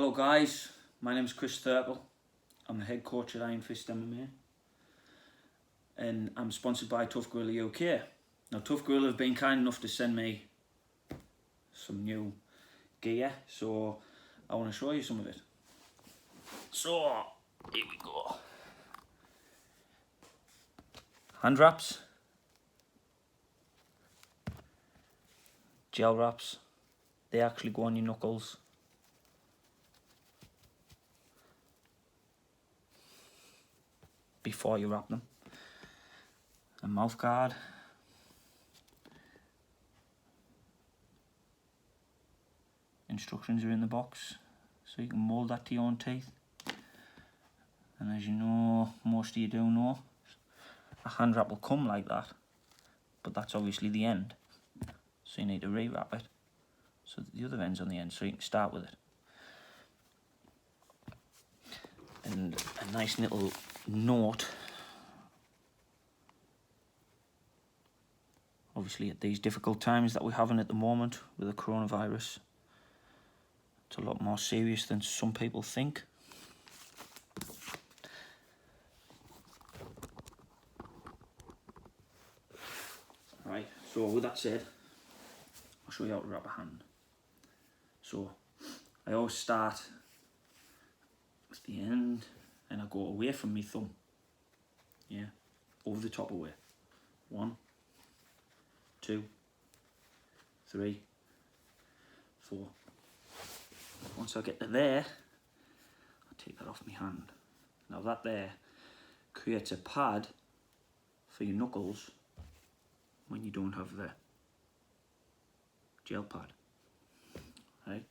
Hello guys, my name is Chris Thurple. I'm the head coach at Iron Fist MMA and I'm sponsored by Tough Gorilla UK. Now Tough Gorilla have been kind enough to send me some new gear, so I want to show you some of it. So, here we go. Hand wraps, gel wraps, they actually go on your knuckles. Before you wrap them. A mouth guard. Instructions are in the box, so you can mould that to your own teeth. And as you know, most of you do know, a hand wrap will come like that, but that's obviously the end. So you need to rewrap it, so that the other end's on the end, so you can start with it. And a nice little note, obviously at these difficult times that we're having at the moment with the coronavirus, it's a lot more serious than some people think. Right, so with that said, I'll show you how to wrap a hand. So I always start at the end and I go away from my thumb. Yeah, over the top away. 1, 2, 3, 4. Once I get to there, I take that off my hand. Now that there creates a pad for your knuckles when you don't have the gel pad. Right?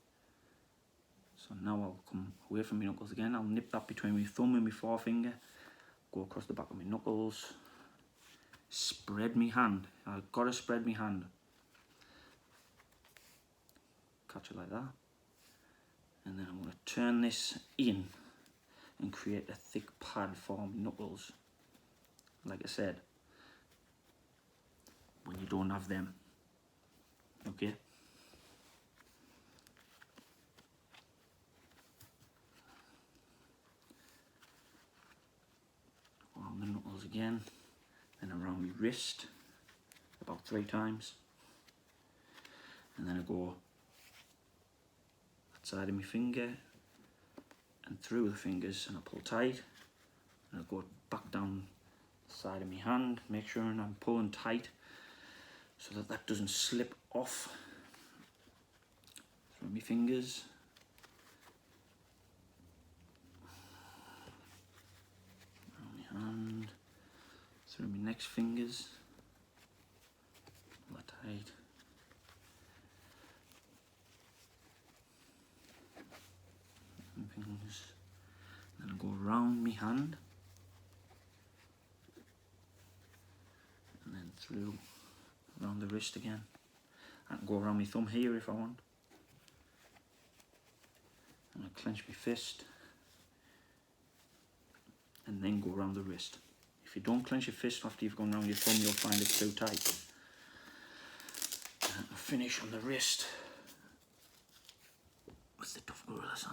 So now I'll come away from my knuckles again. I'll nip that between my thumb and my forefinger, go across the back of my knuckles, spread my hand. I've got to spread my hand. Catch it like that. And then I'm going to turn this in and create a thick pad for my knuckles. Like I said, when you don't have them. Okay? Around the knuckles again, then around my wrist about 3 times, and then I go that side of my finger and through the fingers and I pull tight, and I go back down the side of my hand, make sure I'm pulling tight so that that doesn't slip off through my fingers. And through my next fingers, pull that tight. And fingers. Then I go around my hand, and then through around the wrist again. I can go around my thumb here if I want. And I clench my fist. And then go around the wrist. If you don't clench your fist after you've gone around your thumb, you'll find it too tight. And finish on the wrist with the Tough Gorilla sign.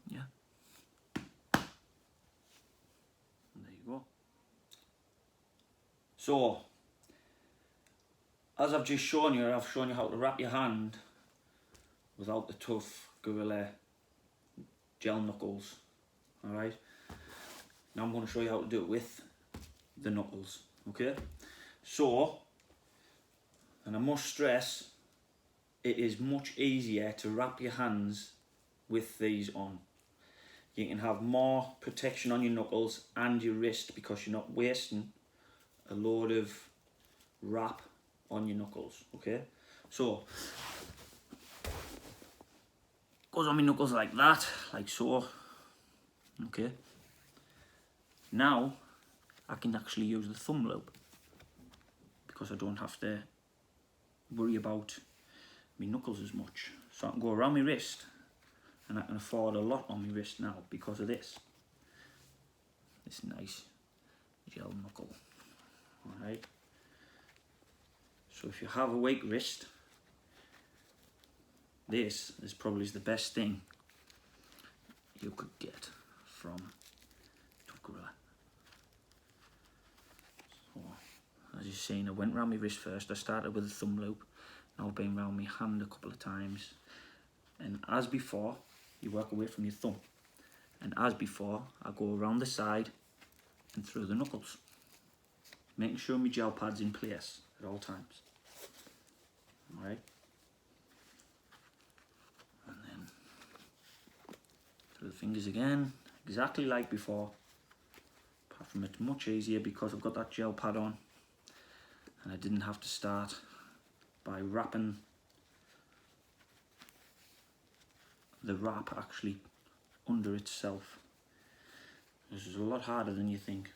Yeah. And there you go. So, as I've just shown you, I've shown you how to wrap your hand without the Tough Gorilla gel knuckles. Alright, now I'm going to show you how to do it with the knuckles. Okay, so, and I must stress, it is much easier to wrap your hands with these on. You can have more protection on your knuckles and your wrist because you're not wasting a load of wrap on your knuckles. Okay, so goes on my knuckles like that, like so. Okay, now I can actually use the thumb loop because I don't have to worry about my knuckles as much. So I can go around my wrist and I can afford a lot on my wrist now because of this nice gel knuckle. Alright, so if you have a weak wrist, this is probably the best thing you could get from Tough Gorilla. So, as you're seeing, I went round my wrist first. I started with a thumb loop. Now I've been round my hand a couple of times. And as before, you work away from your thumb. And as before, I go around the side and through the knuckles, making sure my gel pad's in place at all times. Alright? And then through the fingers again, exactly like before. Apart from it's much easier because I've got that gel pad on and I didn't have to start by wrapping the wrap actually under itself. This is a lot harder than you think.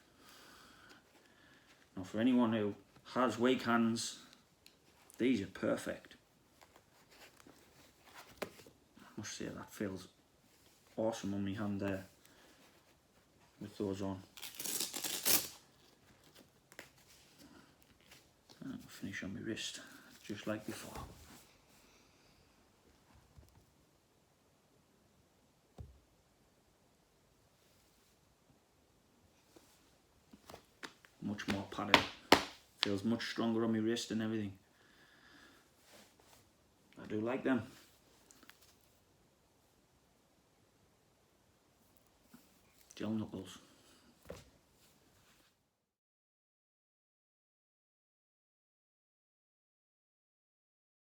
Now for anyone who has weak hands, these are perfect. I must say that feels awesome on my hand there with those on. And I'll finish on my wrist just like before. Much more padded. Feels much stronger on my wrist and everything. I do like them. Gel knuckles.